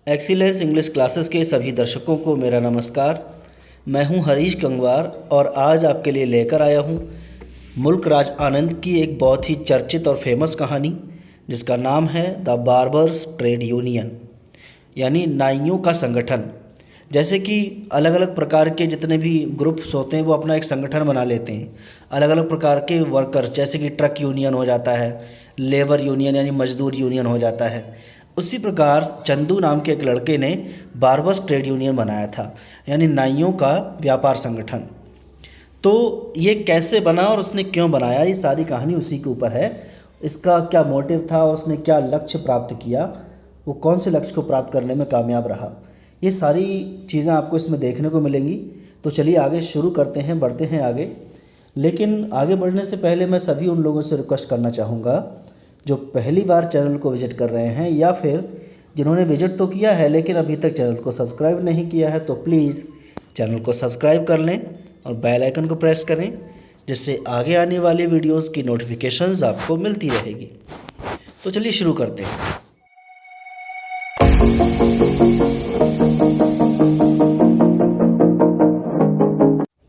Excellence English classes के सभी दर्शकों को मेरा नमस्कार। मैं हूं हरीश गंगवार और आज आपके लिए लेकर आया हूं मुल्क राज आनंद की एक बहुत ही चर्चित और फेमस कहानी, जिसका नाम है द बार्बर्स ट्रेड यूनियन, यानी नाइयों का संगठन। जैसे कि अलग अलग प्रकार के जितने भी ग्रुप्स होते हैं वो अपना एक संगठन बना लेते हैं। अलग अलग प्रकार के वर्कर्स, जैसे कि ट्रक यूनियन हो जाता है, लेबर यूनियन यानी मजदूर यूनियन हो जाता है। उसी प्रकार चंदू नाम के एक लड़के ने बार्बर्स ट्रेड यूनियन बनाया था, यानी नाइयों का व्यापार संगठन। तो ये कैसे बना और उसने क्यों बनाया, ये सारी कहानी उसी के ऊपर है। इसका क्या मोटिव था और उसने क्या लक्ष्य प्राप्त किया, वो कौन से लक्ष्य को प्राप्त करने में कामयाब रहा, ये सारी चीज़ें आपको इसमें देखने को मिलेंगी। तो चलिए आगे शुरू करते हैं, बढ़ते हैं आगे। लेकिन आगे बढ़ने से पहले मैं सभी उन लोगों से रिक्वेस्ट करना चाहूँगा जो पहली बार चैनल को विज़िट कर रहे हैं, या फिर जिन्होंने विज़िट तो किया है लेकिन अभी तक चैनल को सब्सक्राइब नहीं किया है, तो प्लीज़ चैनल को सब्सक्राइब कर लें और बेल आइकन को प्रेस करें, जिससे आगे आने वाली वीडियोस की नोटिफिकेशंस आपको मिलती रहेगी। तो चलिए शुरू करते हैं।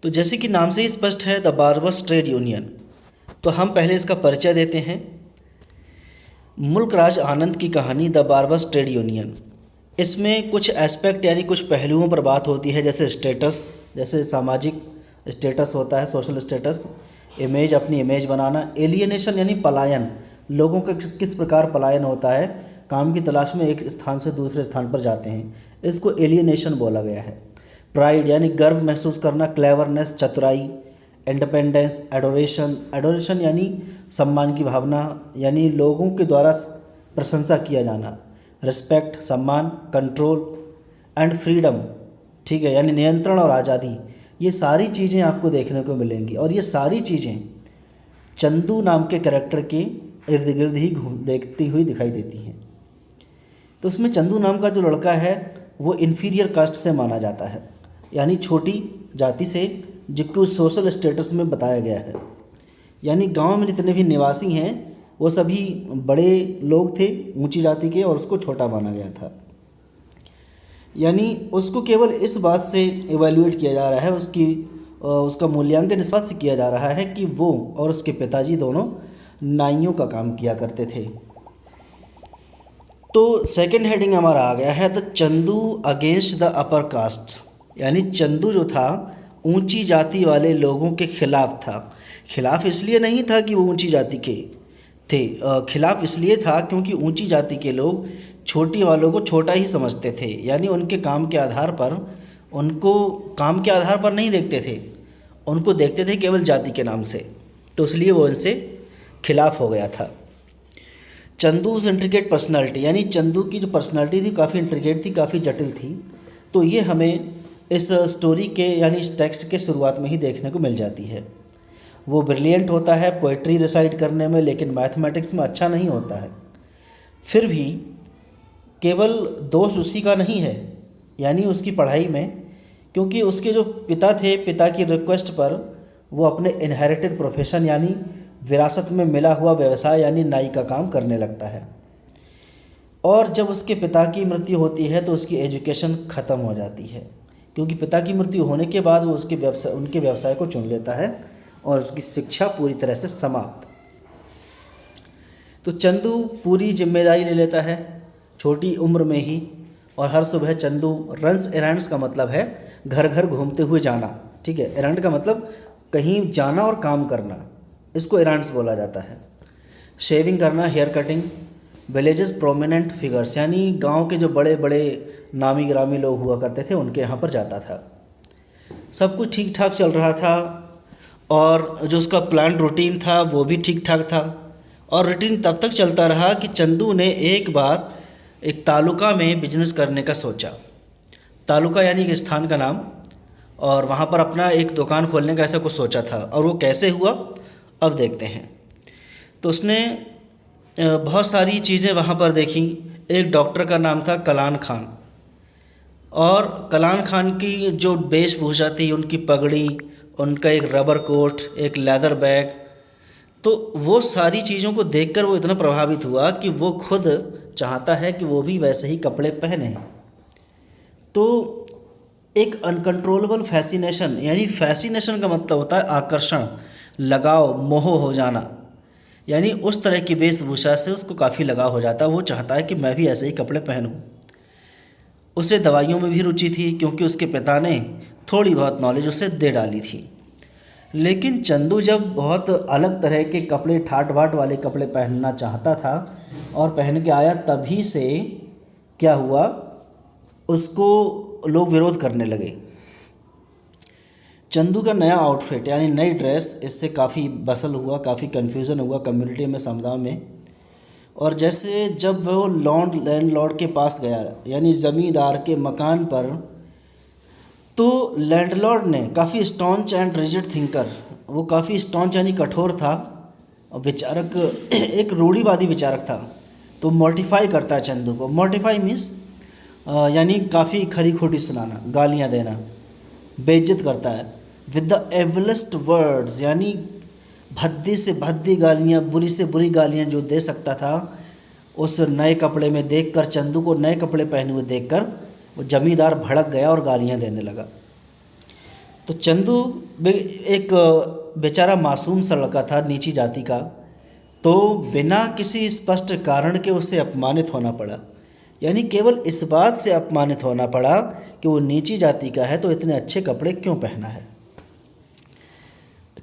तो जैसे कि नाम से ही स्पष्ट है, द बार्बर्स ट्रेड यूनियन, तो हम पहले इसका परिचय देते हैं। मुल्क राज आनंद की कहानी द बार्बर्स ट्रेड यूनियन, इसमें कुछ एस्पेक्ट यानी कुछ पहलुओं पर बात होती है, जैसे स्टेटस, जैसे सामाजिक स्टेटस होता है, सोशल स्टेटस, इमेज, अपनी इमेज बनाना, एलियनेशन यानी पलायन, लोगों का किस प्रकार पलायन होता है, काम की तलाश में एक स्थान से दूसरे स्थान पर जाते हैं, इसको एलियनेशन बोला गया है। प्राइड यानी गर्व महसूस करना, क्लेवरनेस, चतुराई, इंडिपेंडेंस, एडोरेशन, एडोरेशन यानी सम्मान की भावना, यानी लोगों के द्वारा प्रशंसा किया जाना, रिस्पेक्ट, सम्मान, कंट्रोल एंड फ्रीडम, ठीक है, यानी नियंत्रण और आज़ादी। ये सारी चीज़ें आपको देखने को मिलेंगी और ये सारी चीज़ें चंदू नाम के कैरेक्टर के इर्द गिर्द ही देखती हुई दिखाई देती हैं। तो उसमें चंदू नाम का जो लड़का है वो इन्फीरियर कास्ट से माना जाता है, यानी छोटी जाति से, जिसको सोशल स्टेटस में बताया गया है। यानी गांव में जितने भी निवासी हैं वो सभी बड़े लोग थे ऊंची जाति के, और उसको छोटा माना गया था। यानी उसको केवल इस बात से इवैल्यूएट किया जा रहा है, उसका मूल्यांकन इस बात से किया जा रहा है कि वो और उसके पिताजी दोनों नाइयों का काम किया करते थे। तो सेकंड हेडिंग हमारा आ गया है, the Chandu against the upper caste, यानी चंदू जो था ऊंची जाति वाले लोगों के खिलाफ था। खिलाफ इसलिए नहीं था कि वो ऊंची जाति के थे, खिलाफ इसलिए था क्योंकि ऊंची जाति के लोग छोटी वालों को छोटा ही समझते थे, यानी उनके काम के आधार पर, उनको काम के आधार पर नहीं देखते थे, उनको देखते थे केवल जाति के नाम से। तो इसलिए वो उनसे खिलाफ हो गया था। चंदू's इंट्रिकेट पर्सनालिटी, यानी चंदू की जो पर्सनालिटी थी काफ़ी इंट्रिकेट थी, काफ़ी जटिल थी। तो ये हमें इस स्टोरी के यानी इस टेक्स्ट के शुरुआत में ही देखने को मिल जाती है। वो ब्रिलियंट होता है पोइट्री रिसाइट करने में, लेकिन मैथमेटिक्स में अच्छा नहीं होता है। फिर भी केवल दोष उसी का नहीं है, यानी उसकी पढ़ाई में, क्योंकि उसके जो पिता थे, पिता की रिक्वेस्ट पर वो अपने इनहेरिटेड प्रोफेशन यानी विरासत में मिला हुआ व्यवसाय यानी नाई का काम करने लगता है। और जब उसके पिता की मृत्यु होती है तो उसकी एजुकेशन ख़त्म हो जाती है, क्योंकि पिता की मृत्यु होने के बाद वो उनके व्यवसाय को चुन लेता है और उसकी शिक्षा पूरी तरह से समाप्त। तो चंदू पूरी जिम्मेदारी ले लेता है छोटी उम्र में ही, और हर सुबह चंदू रन्स एरंड्स का मतलब है घर घर घूमते हुए जाना, ठीक है, एरंड का मतलब कहीं जाना और काम करना, इसको एरंड्स बोला जाता है। शेविंग करना, hair cutting, villages prominent figures, यानी गांव के जो बड़े बड़े नामी गिरामी लोग हुआ करते थे उनके यहाँ पर जाता था। सब कुछ ठीक ठाक चल रहा था, और जो उसका प्लान रूटीन था वो भी ठीक ठाक था। और रूटीन तब तक चलता रहा कि चंदू ने एक बार एक तालुका में बिजनेस करने का सोचा। तालुका यानी एक स्थान का नाम, और वहाँ पर अपना एक दुकान खोलने का ऐसा कुछ सोचा था। और वो कैसे हुआ अब देखते हैं। तो उसने बहुत सारी चीज़ें वहाँ पर देखी। एक डॉक्टर का नाम था कलान खान, और कलान खान की जो वेशभूषा थी, उनकी पगड़ी, उनका एक रबर कोट, एक लेदर बैग, तो वो सारी चीज़ों को देखकर वो इतना प्रभावित हुआ कि वो खुद चाहता है कि वो भी वैसे ही कपड़े पहने। तो एक अनकंट्रोलेबल फैसिनेशन, यानी फैसिनेशन का मतलब होता है आकर्षण, लगाव, मोह हो जाना, यानी उस तरह की वेशभूषा से उसको काफ़ी लगाव हो जाता है। वो चाहता है कि मैं भी ऐसे ही कपड़े पहनूं। उसे दवाइयों में भी रुचि थी क्योंकि उसके पिता ने थोड़ी बहुत नॉलेज उसे दे डाली थी। लेकिन चंदू जब बहुत अलग तरह के कपड़े, ठाट बाट वाले कपड़े पहनना चाहता था और पहन के आया, तभी से क्या हुआ, उसको लोग विरोध करने लगे। चंदू का नया आउटफिट यानी नई ड्रेस, इससे काफ़ी बसल हुआ, काफ़ी कन्फ्यूज़न हुआ कम्युनिटी में, समुदाय में। और जैसे जब वो लैंडलॉर्ड के पास गया, यानी ज़मींदार के मकान पर, तो लैंडलॉर्ड ने काफ़ी स्टॉन्च एंड रिजिड थिंकर, वो काफ़ी स्टॉन्च यानी कठोर था और विचारक, एक रूढ़िवादी विचारक था। तो मॉर्टिफाई करता है चंदू को। मॉर्टिफाई मीन्स यानी काफ़ी खरी खोटी सुनाना, गालियाँ देना, बेइज्जत करता है। विद द एविलेस्ट वर्ड्स, यानी भद्दी से भद्दी गालियाँ, बुरी से बुरी गालियाँ जो दे सकता था, उस नए कपड़े में देखकर, चंदू को नए कपड़े पहने हुए देखकर वो जमींदार भड़क गया और गालियाँ देने लगा। तो चंदू एक बेचारा मासूम सा लड़का था, नीची जाति का, तो बिना किसी स्पष्ट कारण के उसे अपमानित होना पड़ा। यानी केवल इस बात से अपमानित होना पड़ा कि वो नीची जाति का है तो इतने अच्छे कपड़े क्यों पहना है,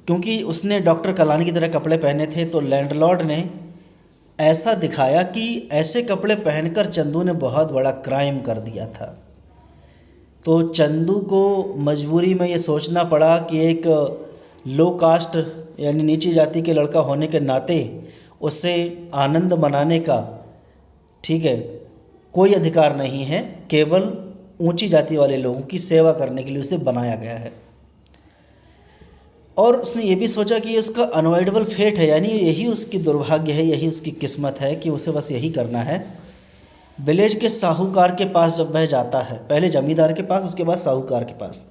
क्योंकि उसने डॉक्टर कलानी की तरह कपड़े पहने थे। तो लैंडलॉर्ड ने ऐसा दिखाया कि ऐसे कपड़े पहनकर चंदू ने बहुत बड़ा क्राइम कर दिया था। तो चंदू को मजबूरी में ये सोचना पड़ा कि एक लो कास्ट यानी नीची जाति के लड़का होने के नाते उसे आनंद मनाने का, ठीक है, कोई अधिकार नहीं है, केवल ऊंची जाति वाले लोगों की सेवा करने के लिए उसे बनाया गया है। और उसने ये भी सोचा कि ये उसका अनअवॉइडेबल फेट है, यानी यही उसकी दुर्भाग्य है, यही उसकी किस्मत है कि उसे बस यही करना है। विलेज के साहूकार के पास जब वह जाता है, पहले जमींदार के पास, उसके बाद साहूकार के पास,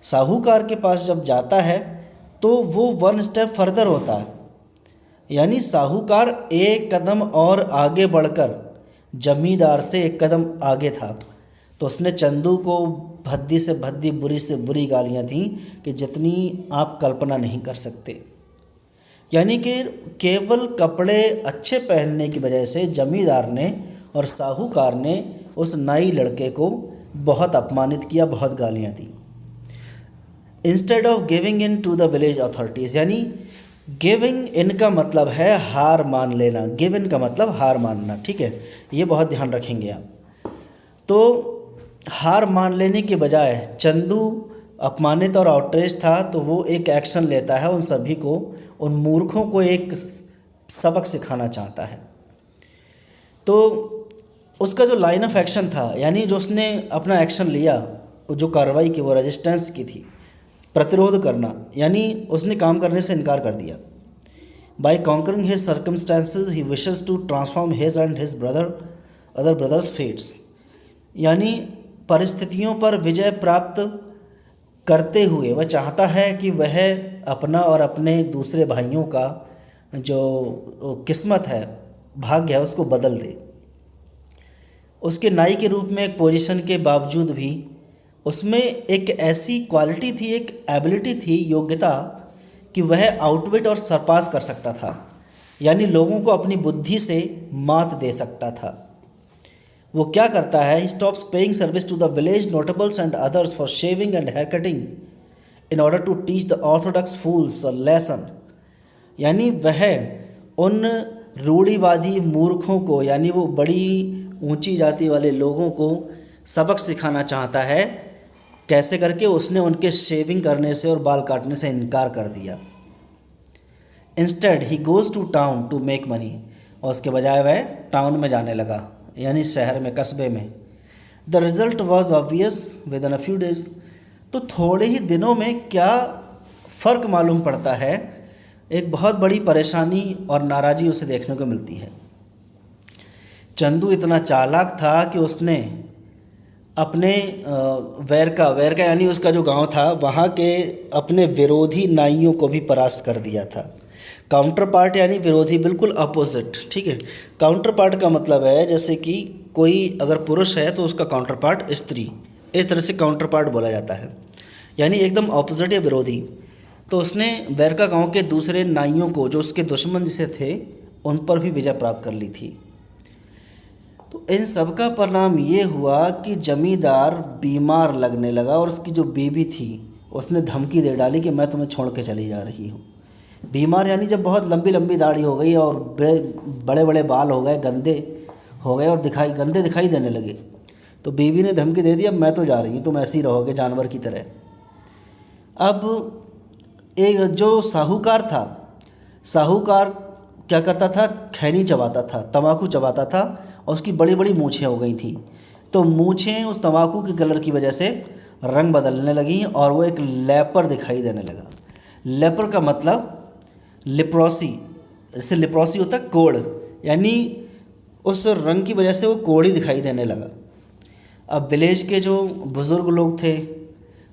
साहूकार के पास जब जाता है तो वो वन स्टेप फर्दर होता है, यानी साहूकार एक कदम और आगे बढ़कर जमींदार से एक कदम आगे था। तो उसने चंदू को भद्दी से भद्दी, बुरी से बुरी गालियाँ थीं कि जितनी आप कल्पना नहीं कर सकते। यानी कि केवल कपड़े अच्छे पहनने की वजह से जमींदार ने और साहूकार ने उस नाई लड़के को बहुत अपमानित किया, बहुत गालियाँ दी। Instead of giving in to the village authorities, यानी गिविंग इन का मतलब है हार मान लेना, गिव इन का मतलब हार मानना, ठीक है, ये बहुत ध्यान रखेंगे आप। तो हार मान लेने के बजाय चंदू अपमानित और आउटरेज था, तो वो एक एक्शन लेता है, उन सभी को, उन मूर्खों को एक सबक सिखाना चाहता है। तो उसका जो लाइन ऑफ एक्शन था, यानी जो उसने अपना एक्शन लिया, जो कार्रवाई की, वो रेजिस्टेंस की थी, प्रतिरोध करना, यानी उसने काम करने से इनकार कर दिया। By conquering his circumstances he wishes to transform his and his other brothers fates, यानी परिस्थितियों पर विजय प्राप्त करते हुए वह चाहता है कि वह अपना और अपने दूसरे भाइयों का जो किस्मत है, भाग्य है, उसको बदल दे। उसके नाई के रूप में एक पोजीशन के बावजूद भी उसमें एक ऐसी क्वालिटी थी, एक एबिलिटी थी, योग्यता, कि वह आउटविट और सरपास कर सकता था, यानी लोगों को अपनी बुद्धि से मात दे सकता था। वो क्या करता है, he stops paying service to the village notables and others for shaving and hair cutting in order to teach the orthodox fools a lesson, यानी वह उन रूढ़िवादी मूर्खों को, यानी वो बड़ी ऊंची जाति वाले लोगों को सबक सिखाना चाहता है। कैसे करके? उसने उनके शेविंग करने से और बाल काटने से इनकार कर दिया। Instead he goes to town to make money, और उसके बजाय वह टाउन में जाने लगा, यानी शहर में, कस्बे में। The result was obvious with in a few days, तो थोड़े ही दिनों में क्या फ़र्क मालूम पड़ता है, एक बहुत बड़ी परेशानी और नाराज़ी उसे देखने को मिलती है। चंदू इतना चालाक था कि उसने अपने वेरका यानी उसका जो गांव था, वहाँ के अपने विरोधी नाइयों को भी परास्त कर दिया था। काउंटर पार्ट यानी विरोधी, बिल्कुल अपोजिट, ठीक है। काउंटर पार्ट का मतलब है जैसे कि कोई अगर पुरुष है तो उसका काउंटर पार्ट स्त्री, इस तरह से काउंटर पार्ट बोला जाता है, यानी एकदम ऑपोजिट या विरोधी। तो उसने बैरका गांव के दूसरे नाइयों को, जो उसके दुश्मन से थे, उन पर भी विजय प्राप्त कर ली थी। तो इन सब का परिणाम ये हुआ कि जमींदार बीमार लगने लगा और उसकी जो बीवी थी उसने धमकी दे डाली कि मैं तुम्हें छोड़ के चली जा रही हूँ। बीमार यानी जब बहुत लंबी लंबी दाढ़ी हो गई और बड़े बड़े बाल हो गए, गंदे हो गए और गंदे दिखाई देने लगे, तो बीवी ने धमकी दे दी, अब मैं तो जा रही हूँ, तुम ऐसे ही रहोगे जानवर की तरह। अब एक जो साहूकार था, साहूकार क्या करता था, खैनी चबाता था, तम्बाकू चबाता था और उसकी बड़ी बड़ी मूछें हो गई थी। तो मूछें उस तम्बाकू के कलर की वजह से रंग बदलने लगी और वो एक लेपर दिखाई देने लगा। लेपर का मतलब लिप्रोसी, जैसे लिप्रोसी होता है कोढ़, यानी उस रंग की वजह से वो कोढ़ी दिखाई देने लगा। अब विलेज के जो बुज़ुर्ग लोग थे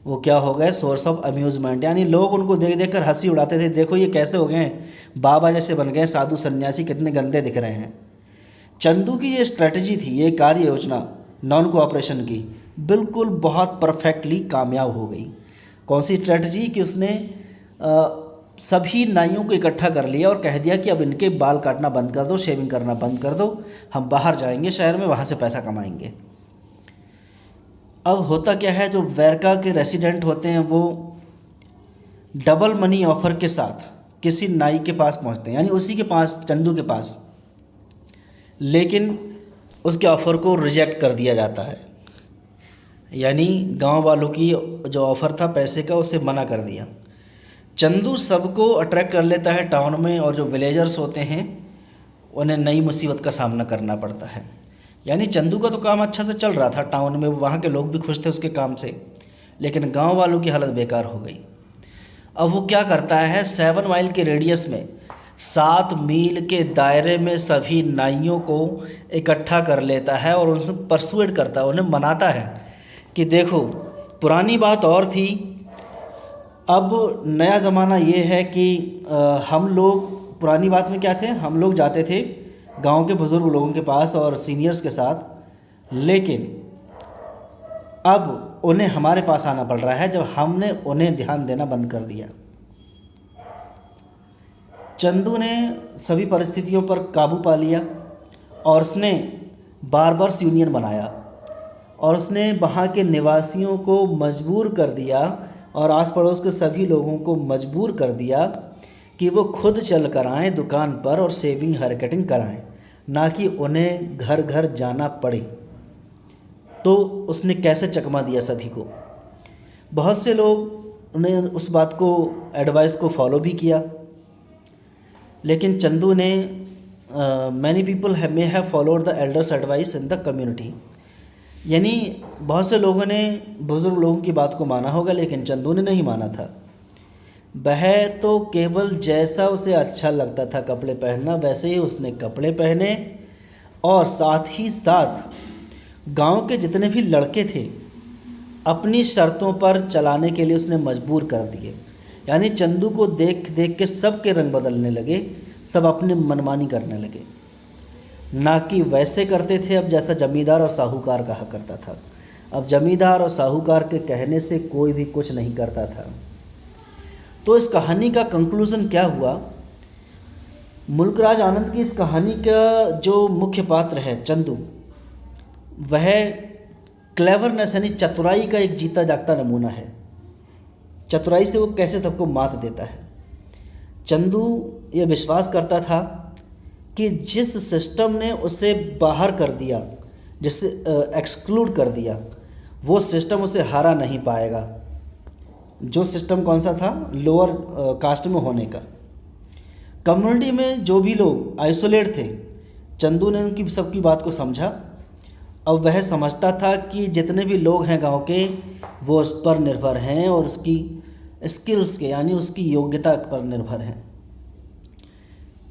वो क्या हो गए, सोर्स ऑफ अम्यूज़मेंट, यानी लोग उनको देख देख कर हंसी उड़ाते थे, देखो ये कैसे हो गए हैं, बाबा जैसे बन गए, साधु सन्यासी कितने गंदे दिख रहे हैं। चंदू की ये स्ट्रेटजी थी, ये कार्य योजना नॉन कोऑपरेशन की, बिल्कुल बहुत परफेक्टली कामयाब हो गई। कौन सी स्ट्रेटजी कि उसने सभी नाइयों को इकट्ठा कर लिया और कह दिया कि अब इनके बाल काटना बंद कर दो, शेविंग करना बंद कर दो, हम बाहर जाएंगे शहर में, वहाँ से पैसा कमाएंगे। अब होता क्या है, जो बैरका के रेसिडेंट होते हैं वो डबल मनी ऑफ़र के साथ किसी नाई के पास पहुंचते हैं, यानी उसी के पास, चंदू के पास, लेकिन उसके ऑफ़र को रिजेक्ट कर दिया जाता है। यानी गांव वालों की जो ऑफ़र था पैसे का, उसे मना कर दिया। चंदू सबको अट्रैक्ट कर लेता है टाउन में, और जो विलेजर्स होते हैं उन्हें नई मुसीबत का सामना करना पड़ता है। यानी चंदू का तो काम अच्छा से चल रहा था टाउन में, वहाँ के लोग भी खुश थे उसके काम से, लेकिन गांव वालों की हालत बेकार हो गई। अब वो क्या करता है, 7 माइल के रेडियस में 7 मील के दायरे में सभी नाइयों को इकट्ठा कर लेता है और उनसे परसुएड करता है, उन्हें मनाता है कि देखो पुरानी बात और थी, अब नया ज़माना ये है कि हम लोग, पुरानी बात में क्या थे, हम लोग जाते थे गांव के बुज़ुर्ग लोगों के पास और सीनियर्स के साथ, लेकिन अब उन्हें हमारे पास आना पड़ रहा है जब हमने उन्हें ध्यान देना बंद कर दिया। चंदू ने सभी परिस्थितियों पर काबू पा लिया और उसने बार्बर्स यूनियन बनाया और उसने वहाँ के निवासियों को मजबूर कर दिया और आस पड़ोस के सभी लोगों को मजबूर कर दिया कि वो खुद चल कर आएँ दुकान पर और शेविंग हेयर कटिंग कराएँ, ना कि उन्हें घर घर जाना पड़े। तो उसने कैसे चकमा दिया सभी को। बहुत से लोग ने उस बात को, एडवाइस को फॉलो भी किया, लेकिन चंदू ने many people may have followed the elders advice in the community, यानी बहुत से लोगों ने बुज़ुर्ग लोगों की बात को माना होगा, लेकिन चंदू ने नहीं माना था। वह तो केवल जैसा उसे अच्छा लगता था कपड़े पहनना, वैसे ही उसने कपड़े पहने और साथ ही साथ गांव के जितने भी लड़के थे अपनी शर्तों पर चलाने के लिए उसने मजबूर कर दिए। यानी चंदू को देख देख के सबके रंग बदलने लगे, सब अपनी मनमानी करने लगे, ना कि वैसे करते थे अब जैसा जमींदार और साहूकार कहा करता था। अब जमींदार और साहूकार के कहने से कोई भी कुछ नहीं करता था। तो इस कहानी का कंक्लूज़न क्या हुआ, मुल्कराज आनंद की इस कहानी का जो मुख्य पात्र है चंदू, वह क्लेवरनेस यानी चतुराई का एक जीता जागता नमूना है। चतुराई से वो कैसे सबको मात देता है। चंदू ये विश्वास करता था कि जिस सिस्टम ने उसे बाहर कर दिया, जिससे एक्सक्लूड कर दिया, वो सिस्टम उसे हरा नहीं पाएगा। जो सिस्टम कौन सा था, लोअर कास्ट में होने का। कम्युनिटी में जो भी लोग आइसोलेट थे, चंदू ने उनकी सबकी बात को समझा। अब वह समझता था कि जितने भी लोग हैं गांव के, वो उस पर निर्भर हैं और उसकी स्किल्स के, यानी उसकी योग्यता पर निर्भर हैं।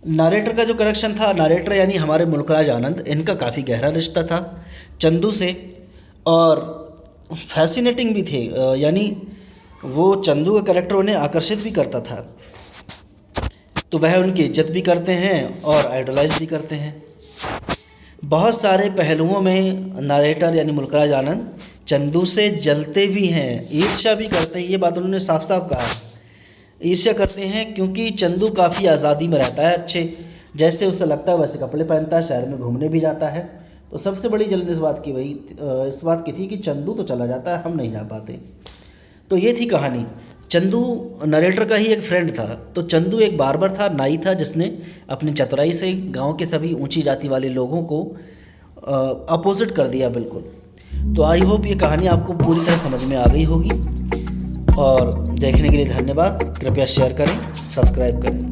नरेटर का जो कनेक्शन था, नरेटर यानी हमारे मुल्कराज आनंद, इनका काफ़ी गहरा रिश्ता था चंदू से और फैसिनेटिंग भी थे। यानी वो चंदू का कैरेक्टर उन्हें आकर्षित भी करता था, तो वह उनकी इज्जत भी करते हैं और आइडलाइज भी करते हैं। बहुत सारे पहलुओं में नरेटर यानी मुल्कराज आनंद चंदू से जलते भी हैं, ईर्ष्या भी करते हैं। ये बात उन्होंने साफ साफ कहा है। ईर्ष्या करते हैं क्योंकि चंदू काफ़ी आज़ादी में रहता है, अच्छे जैसे उसे लगता है वैसे कपड़े पहनता है, शहर में घूमने भी जाता है। तो सबसे बड़ी जलन इस बात की थी कि चंदू तो चला जाता है, हम नहीं जा पाते। तो ये थी कहानी। चंदू नरेटर का ही एक फ्रेंड था। तो चंदू एक बार्बर था, नाई था, जिसने अपनी चतुराई से गांव के सभी ऊंची जाति वाले लोगों को अपोजिट कर दिया बिल्कुल। तो आई होप ये कहानी आपको पूरी तरह समझ में आ गई होगी। और देखने के लिए धन्यवाद। कृपया शेयर करें, सब्सक्राइब करें।